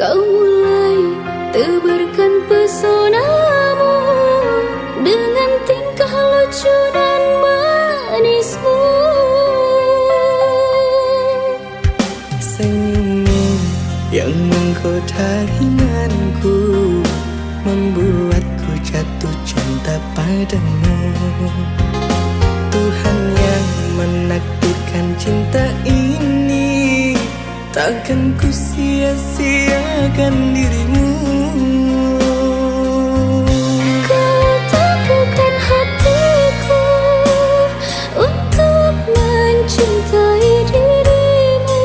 Kau mulai tebarkan pesonamu dengan tingkah lucu dan manismu. Senyummu yang menggoda inganku membuatku jatuh cinta padamu. Tuhan yang menakdirkan cinta ini, takkan ku sia-siakan dirimu. Kau teguhkan hatiku untuk mencintai dirimu.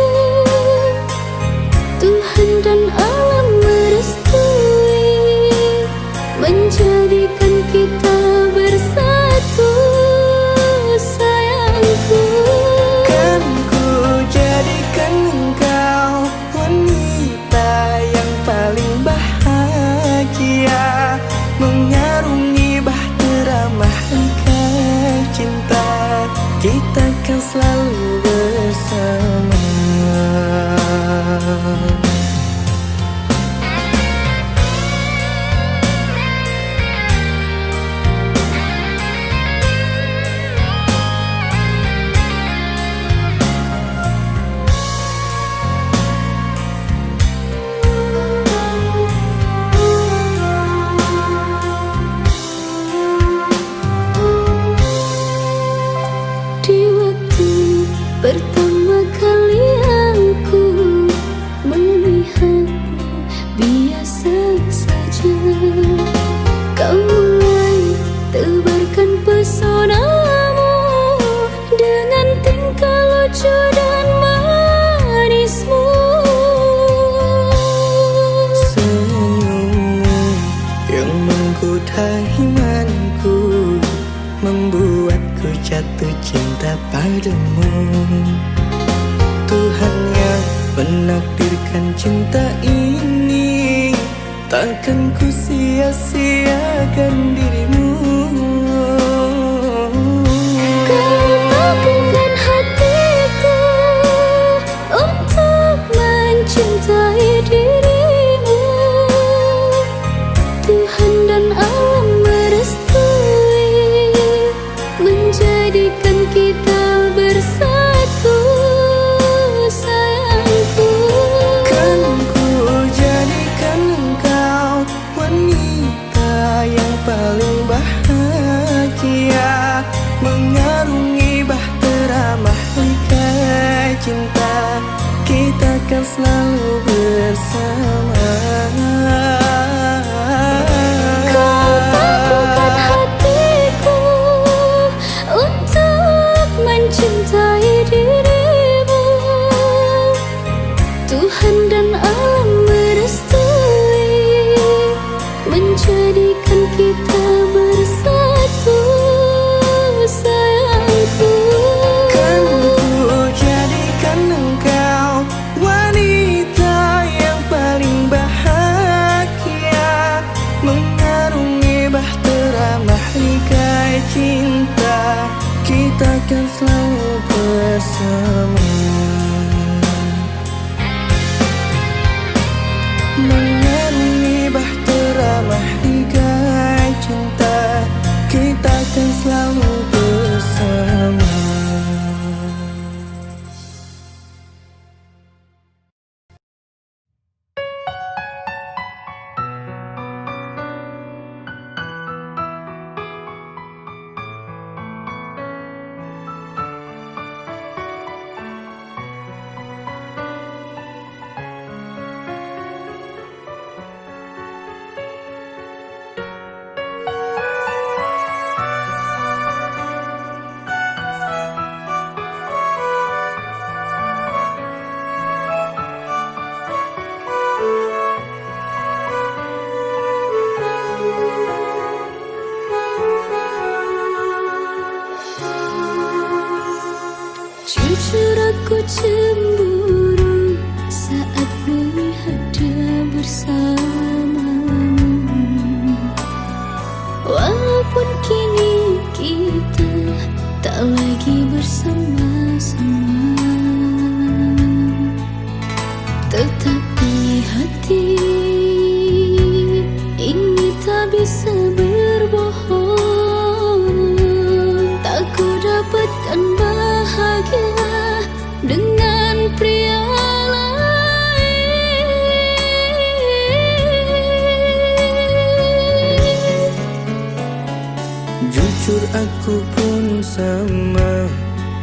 Tuhan dan alam merestui menjadikan kita bersatu, sayangku. Kan ku jadikan engkau wanita yang paling bahagia, mengarungi bahtera mahligai cinta, kita kan selalu bersama. Pertama kali aku melihatmu biasa saja. Kau mulai tebarkan pesonamu dengan tingkah lucu dan manismu. Senyummu yang menggoda imanku membuatku jatuh cinta padamu. Tuhan yang menakdirkan cinta ini, takkan ku sia-siakan dirimu. Kau teguhkan hatiku untuk mencintai dirimu. Tuhan dan alam merestui menjadikan kita bersatu, sayangku. Kan ku jadikan engkau wanita yang paling bahagia, mengarungi bahtera mahligai cinta, kita kan selalu bersama. Kau teguhkan hatiku untuk mencintai dirimu. Tuhan dan alam merestui menjadikan kita bersatu, sayangku. Kan ku jadikan engkau wanita yang paling bahagia, mengarungi bahtera mahligai cinta, kita kan selalu bersama. Mengarungi bahtera mahligai cinta, kita kan selalu bersama. Jujur aku cemburu saat melihat dia bersamamu. Walaupun kini kita tak lagi bersama-sama, tetap di hati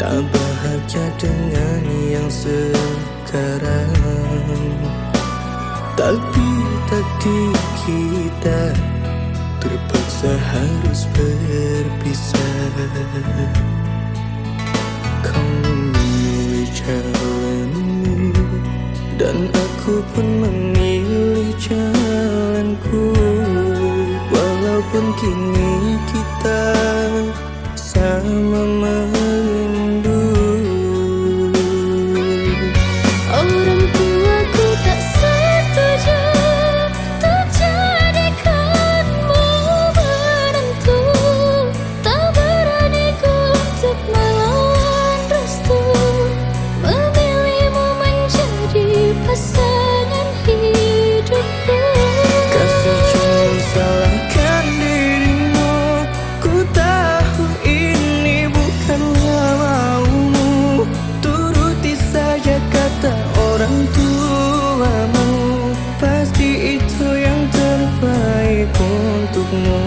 tak bahagia dengan yang sekarang. Tapi takdir kita terpaksa harus berpisah. Kau memilih jalanmu dan aku pun memilih jalanku. Walaupun kini kita sama merindu. Orang tuaku tak setuju untuk jadikanmu menantu. Tak berani ku untuk melawan restu, memilihmu menjadi pasangan hidupku. Kasih jangan salahkan dirimu, ku tahu ini bukanlah maumu. Turuti saja kata orang tuamu, pasti itu yang terbaik untukmu.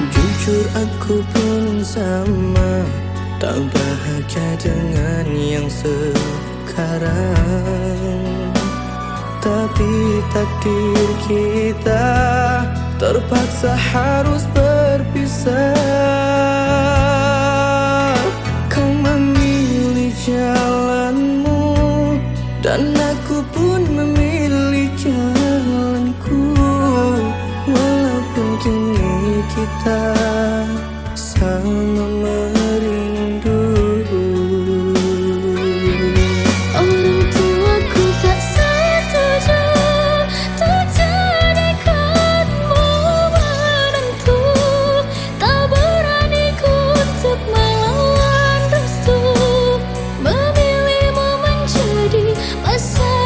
Jujur aku pun sama, tak bahagia dengan yang sekarang. Tapi takdir kita terpaksa harus berpisah. Kau memilih jalanmu dan aku pun memilih jalanku. Walaupun kini kita sama merindu. Orang tuaku tak setuju untuk jadikanmu menantu. Tak berani ku untuk melawan restu, memilihmu menjadi pasangan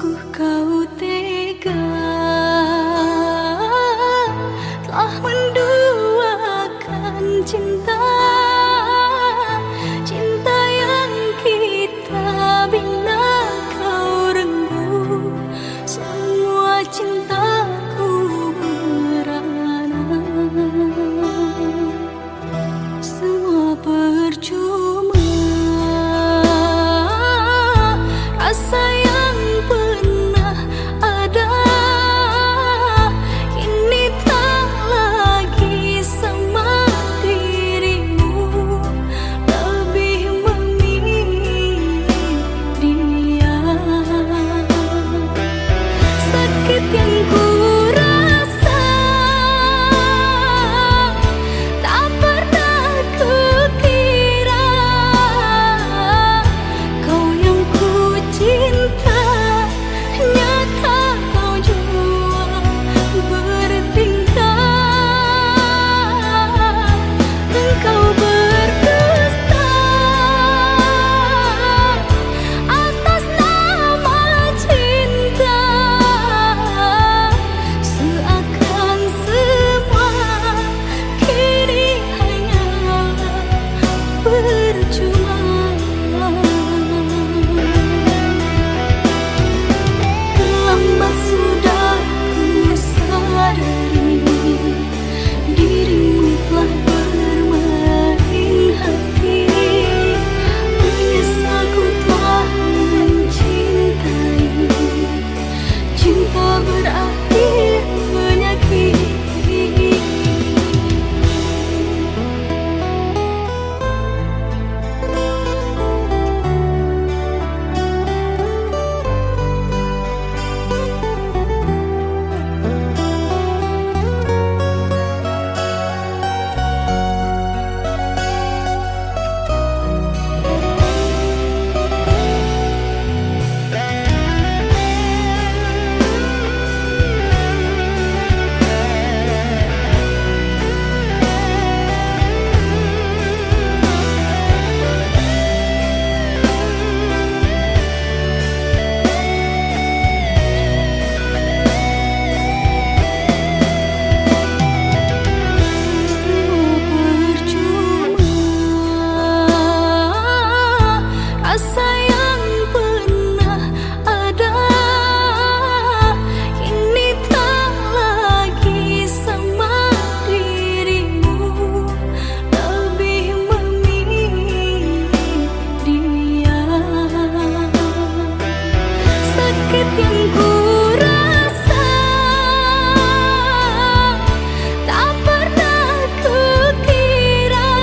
Sungguh kau tega telah menduakan cinta, cinta yang kita bina. Kau renggut semua cintaku merana, semua percuma. Rasa yang pernah ada kini tak lagi sama dirimu, lebih memilih dia. Sakit yang ku rasa tak pernah kukira, kau yang ku cinta nyata kau jual bertingkah. Engkau berdusta atas nama cinta, seakan semua kini hanyalah percuma. Terlambat sudah ku sadari dirimu telah bermain hati. Menyesal ku telah mencintai, cinta berakhir menyakiti. Rasa yang pernah ada kini tak lagi sama dirimu, lebih memilih dia. Sakit yang ku rasa tak pernah kukira,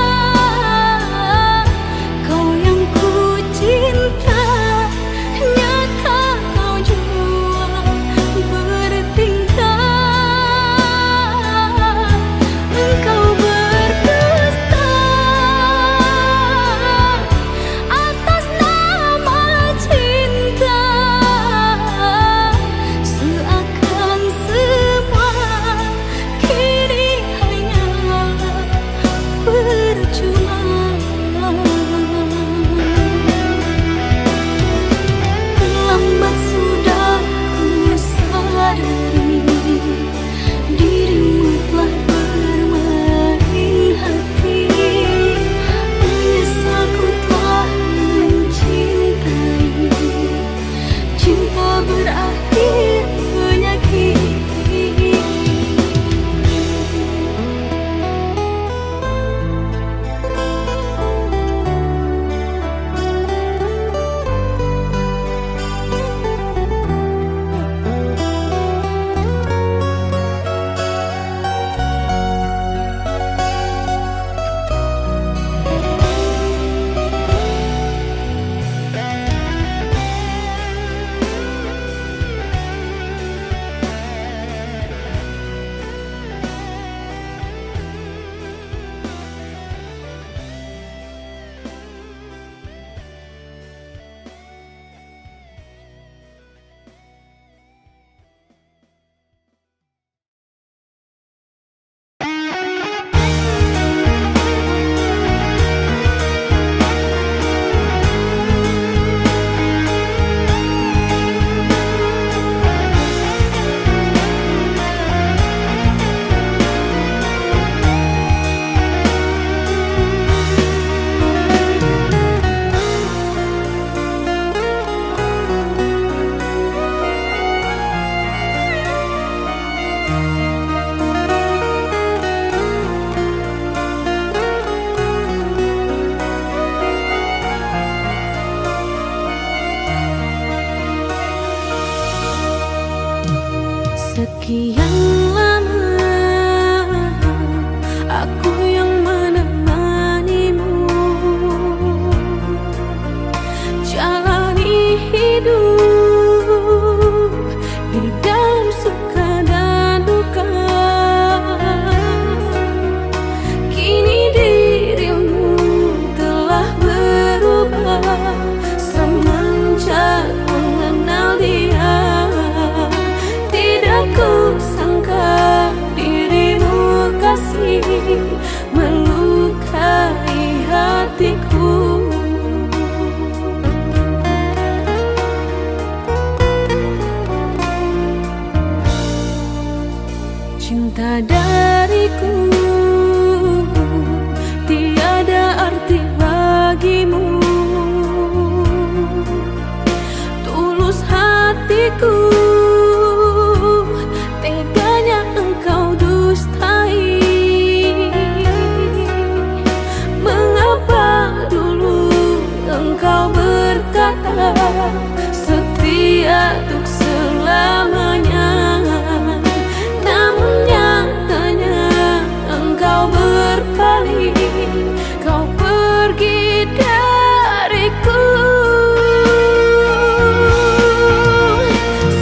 kau yang ku cinta nyata kau jual bertingkah. Engkau berdusta atas nama cinta, Sekian lama aku yang menemanimu, jalani hidup di dalam suka dan duka. Kini dirimu telah berubah semenjak mengenal dia. Tidak kusangka dirimu kasih melukai hatiku. Cinta dariku tiada arti bagimu. Tulus hatiku, teganya engkau dustai. Mengapa dulu engkau berkata setia untuk selamanya? Namun nyatanya engkau berpaling, kau pergi dariku.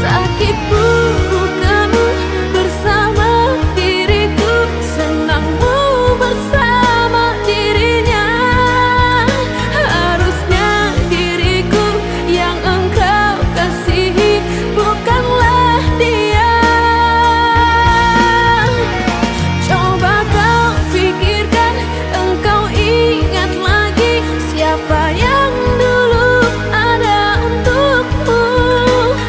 Sakit bukanmu bersama diriku, senangmu bersama dirinya. Harusnya diriku yang engkau kasihi, bukanlah dia. Coba kau pikirkan, engkau ingat lagi siapa yang dulu ada untukmu.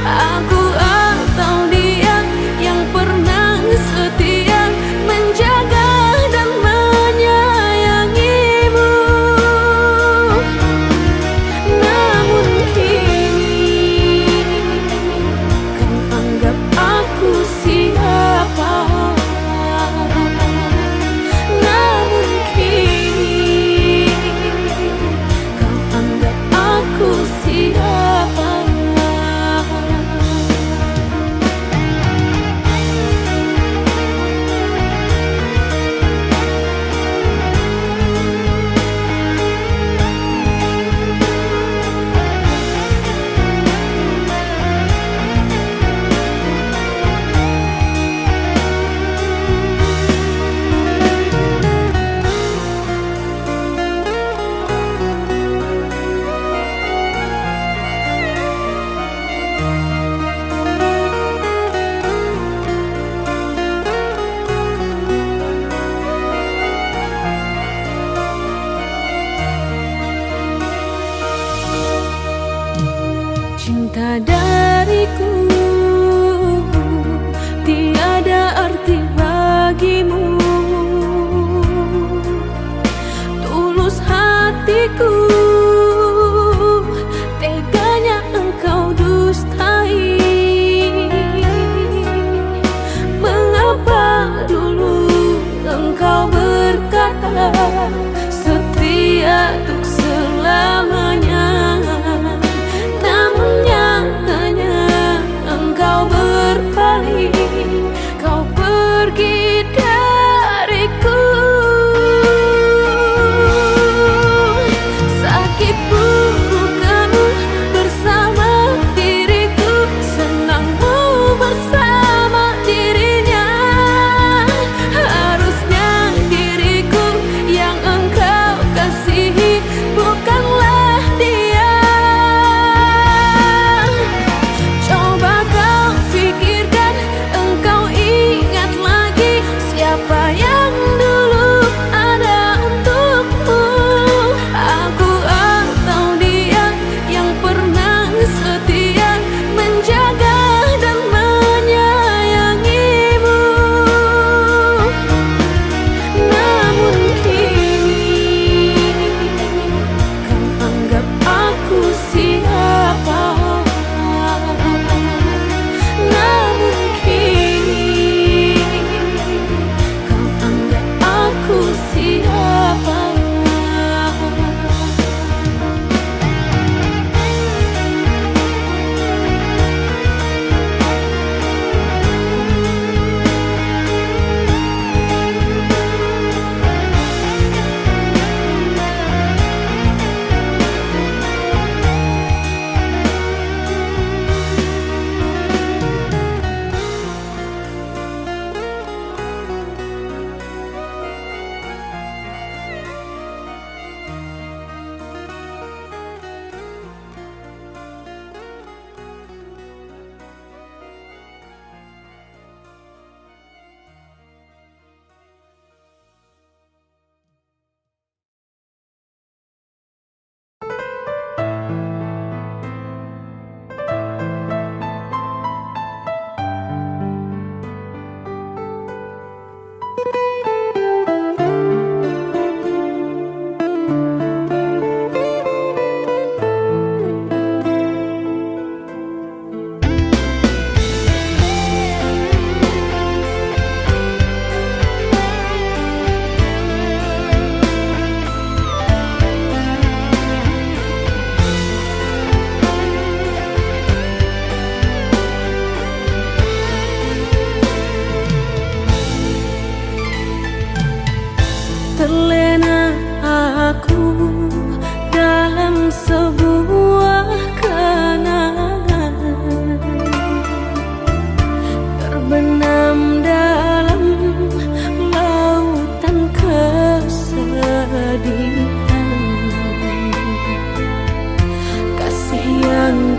Aku atau dia yang pernah setia menjaga dan menyayangimu. Namun kini kau anggap aku siapa? Namun kini kau anggap aku siapa? Cinta dariku tiada arti bagimu. Tulus hatiku, teganya engkau dustai. Mengapa dulu engkau berkata setia untuk selamanya? Namun nyatanya engkau berpaling, kau pergi dari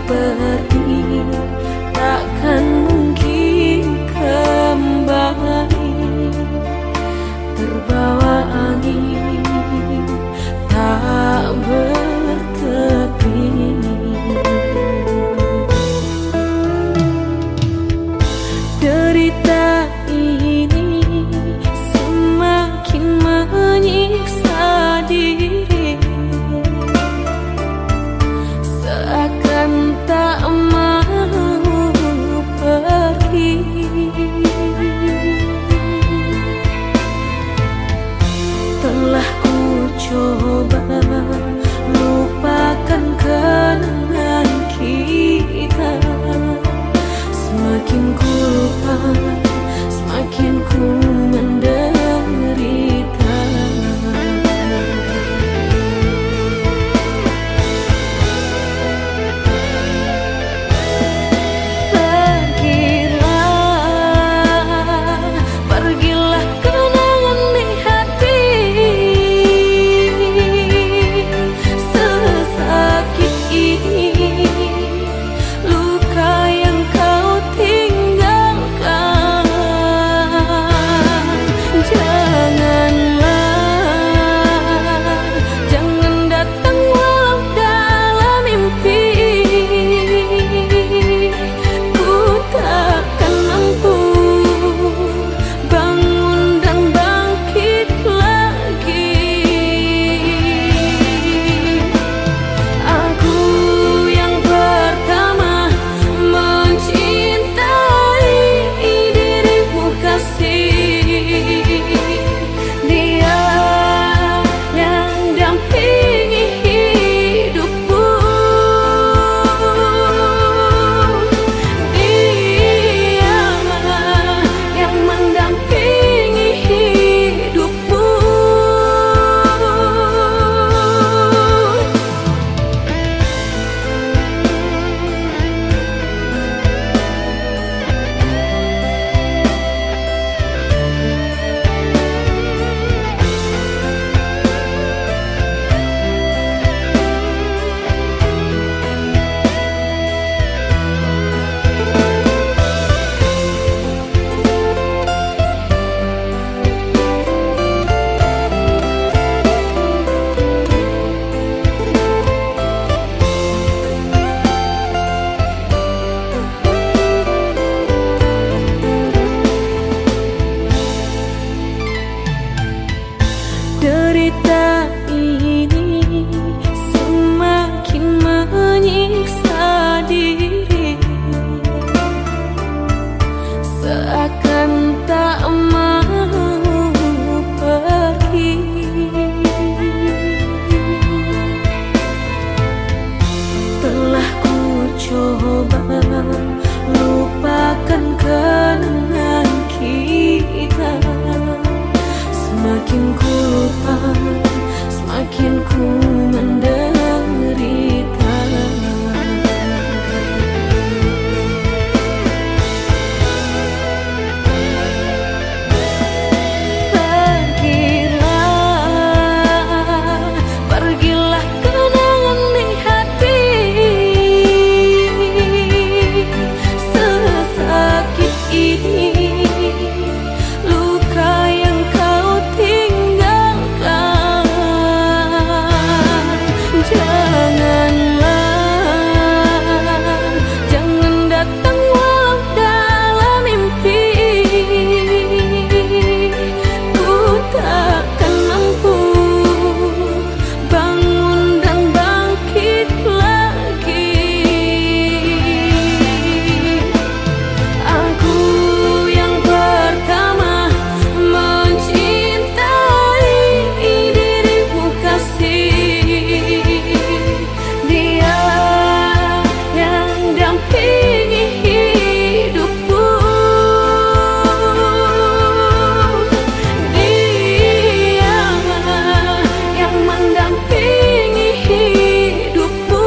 pergi, takkan mungkin kembali. Terbawa angin tak bertepi. Derita ini semakin menyiksa diri, seakan tak mau pergi. Telah ku coba lupakan kenangan kita, semakin ku lupa, semakin ku menderita. Pergilah kenangan di hati, sesakit ini luka yang kau tinggalkan. Jangan datang walau dalam mimpi, ku takkan mampu bangun dan bangkit lagi. Aku yang pertama mencintai dirimu kasih, dia yang dampingi hidupku, dia yang mendampingi hidupmu. Derita ini semakin menyiksa diri, seakan tak mau pergi. Telah ku coba lupakan kenangan kita, semakin ku lupa, semakin ku menderita. Pergilah kenangan di hati, sesakit ini luka yang kau tinggalkan. Jangan datang walau dalam mimpi, ku takkan mampu bangun dan bangkit lagi. Aku yang pertama mencintai dirimu kasih, dia yang dampingi hidupku, dia yang mendampingi hidupmu.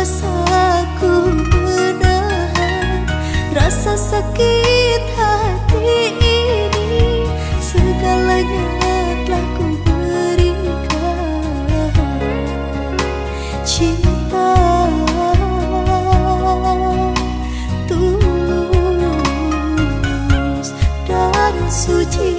kuasaku menahan rasa sakit hati ini. Segalanya telah ku berikan, cinta tulus dan suci.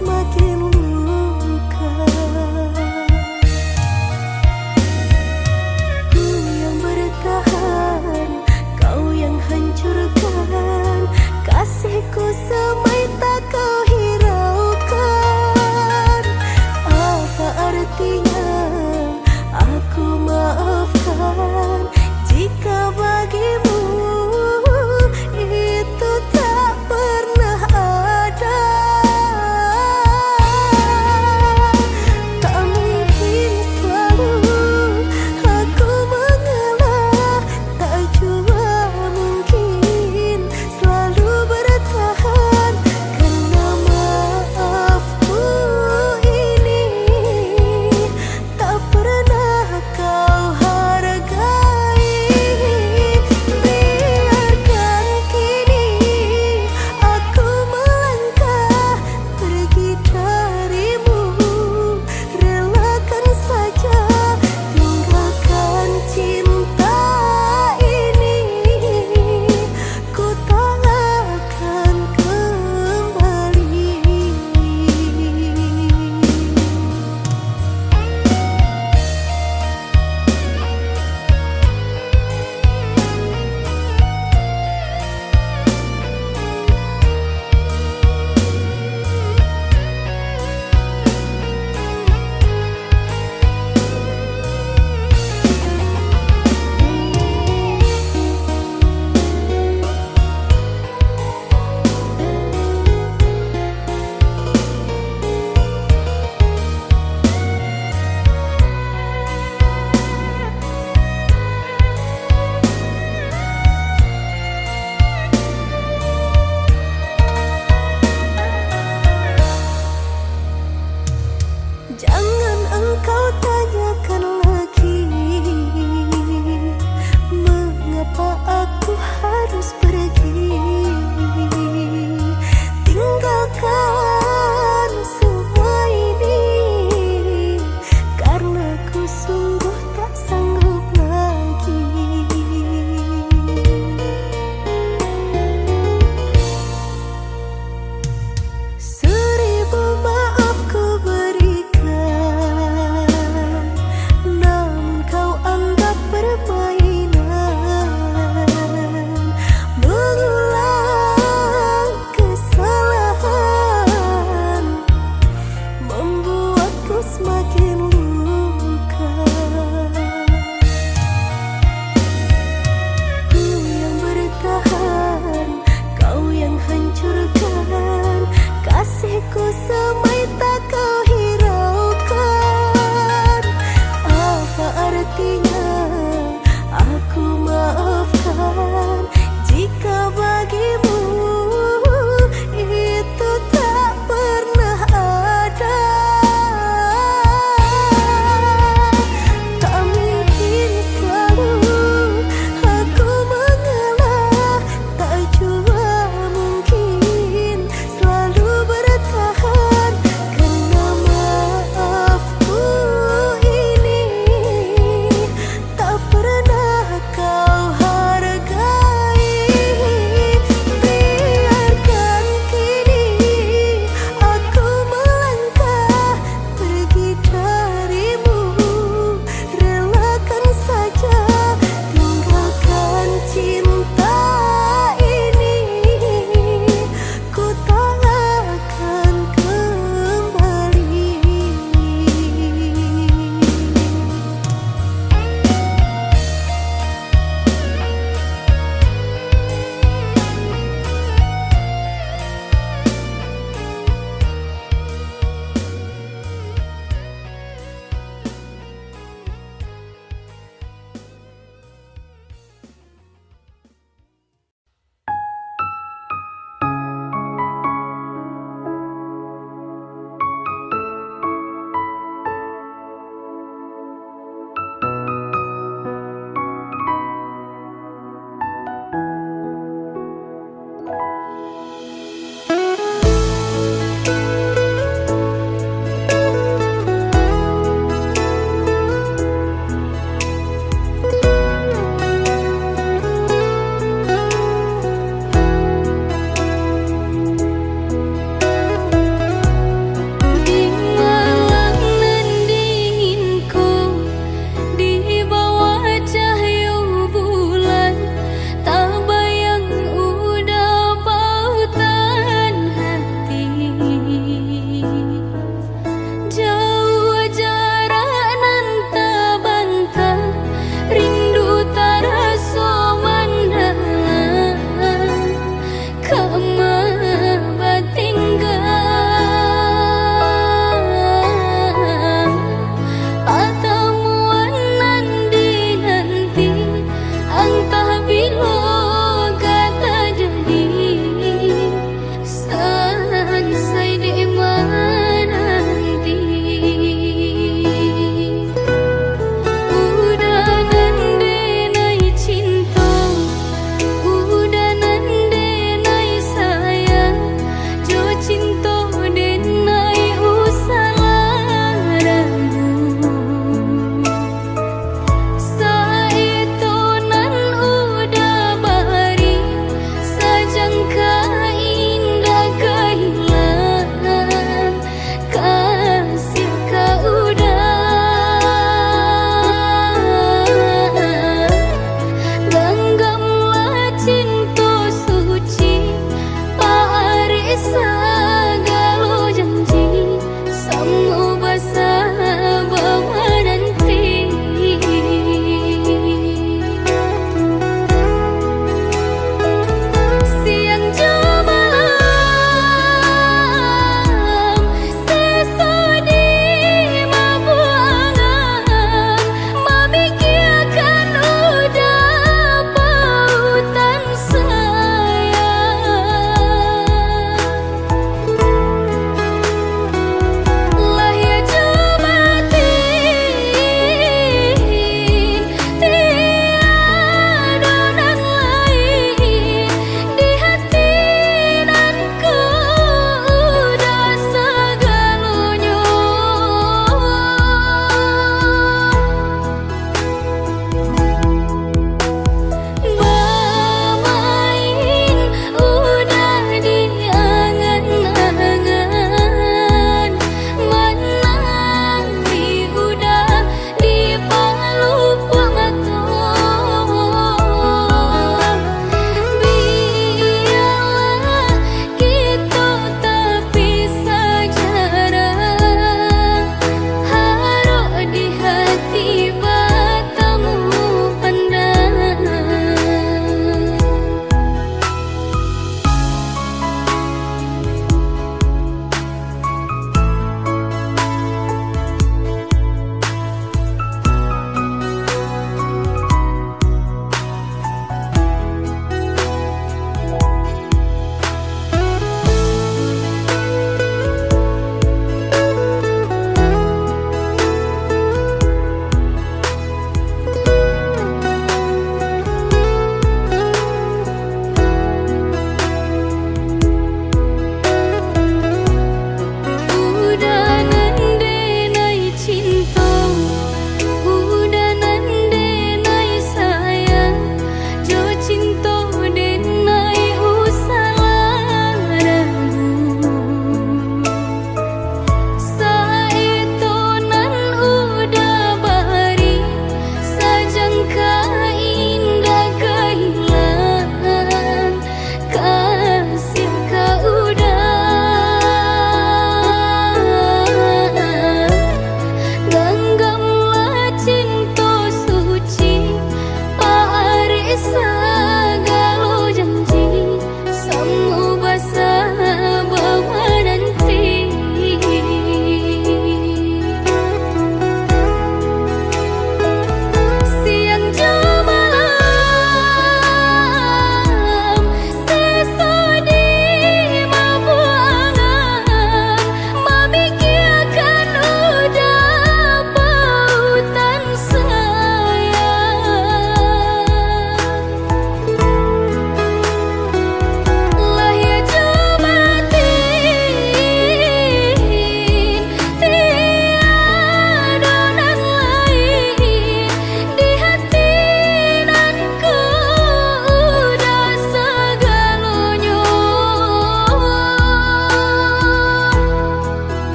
semakin luka. Ku yang bertahan, kau yang hancurkan. Kasihku semai tak kau hiraukan. Apa artinya aku maafkan jika bagimu itu tak pernah ada? Tak mungkin selalu aku mengalah, tak jua mungkin selalu bertahan. Karena maafku ini tak pernah kau hargai. Biarkan kini aku melangkah pergi darimu, relakan saja tinggalkan cinta ini. Ku tak akan kembali. Jangan engkau tanyakan lagi mengapa aku harus pergi. Tinggalkan semua ini karena ku sungguh tak sanggup lagi. Seribu maaf ku berikan, namun kau anggap permainan. Mengulang kesalahan membuatku semakin luka. Ku yang bertahan, kau yang hancurkan. Kasihku semai tak kau hiraukan. Apa artinya aku maafkan jika bagimu itu tak pernah ada? Tak mungkin selalu aku mengalah, tak jua mungkin selalu bertahan.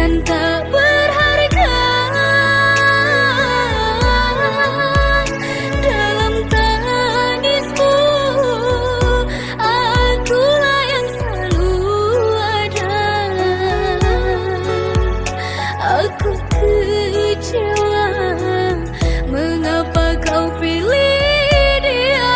dan tak berharga. Dalam tangismu, akulah yang selalu ada. Aku kecewa, mengapa kau pilih dia?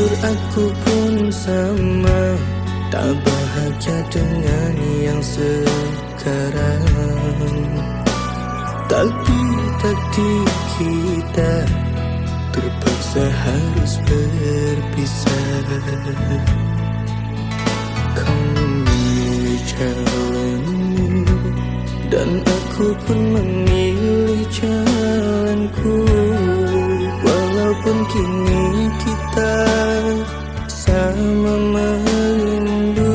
Jujur aku pun sama, tak bahagia dengan yang sekarang. Tapi takdir kita terpaksa harus berpisah. Kau memilih jalanmu dan aku pun memilih jalanku. Walaupun kini kita sama merindu.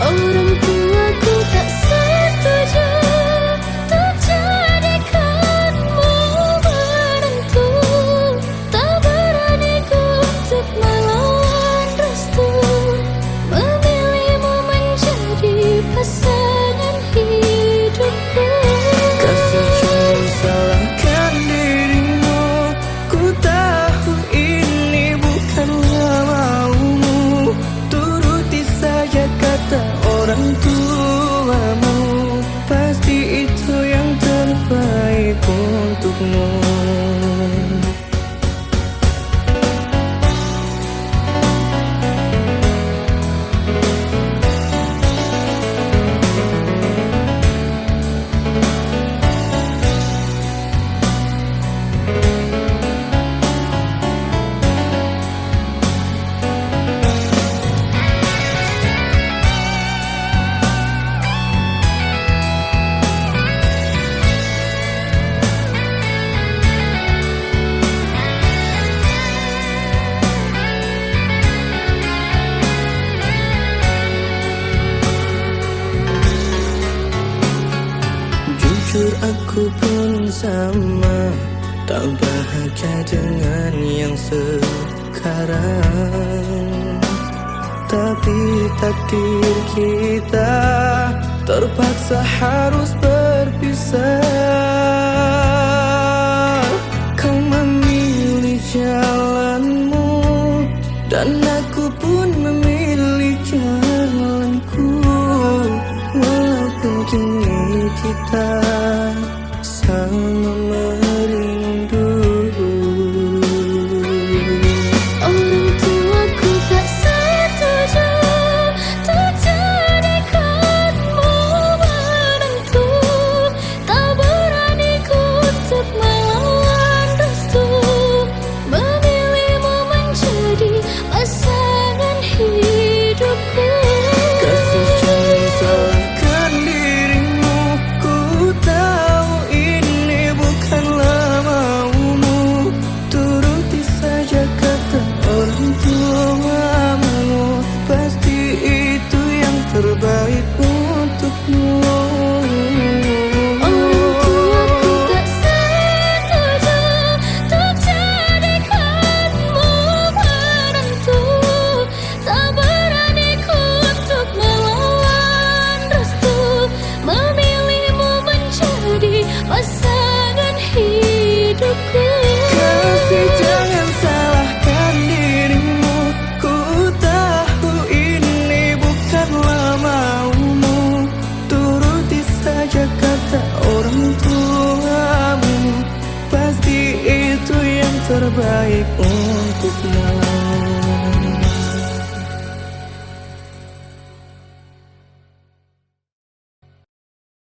Orang tuaku tak setuju untuk jadikanmu menantu. Tak berani ku untuk melawan restu, memilihmu menjadi pasangan hidupku. Kasih jangan salahkan dirimu, ku tahu ini bukanlah maumu. Turuti saja kata orang tuamu, pasti itu yang terbaik untukmu. Jujur aku pun sama, tak bahagia dengan yang sekarang. Tapi takdir kita terpaksa harus berpisah. Kau memilih jalanmu dan aku pun memilih jalanku. Walaupun kini kita sama merindu. Orang tuaku tak setuju untuk jadikanmu menantu. Tak berani ku untuk melawan restu, memilihmu menjadi pasangan hidupku. Kasih jangan salahkan dirimu, ku tahu ini bukanlah maumu. Turuti saja kata orang tuamu, pasti itu yang terbaik untukmu. Orang tuaku tak setuju untuk jadikanmu menantu. Tak berani ku untuk melawan restu, memilihmu menjadi pasangan hidupku. Kasih jangan salahkan dirimu, ku tahu ini bukanlah maumu. Turuti saja kata orang tuamu, pasti itu yang terbaik untukmu.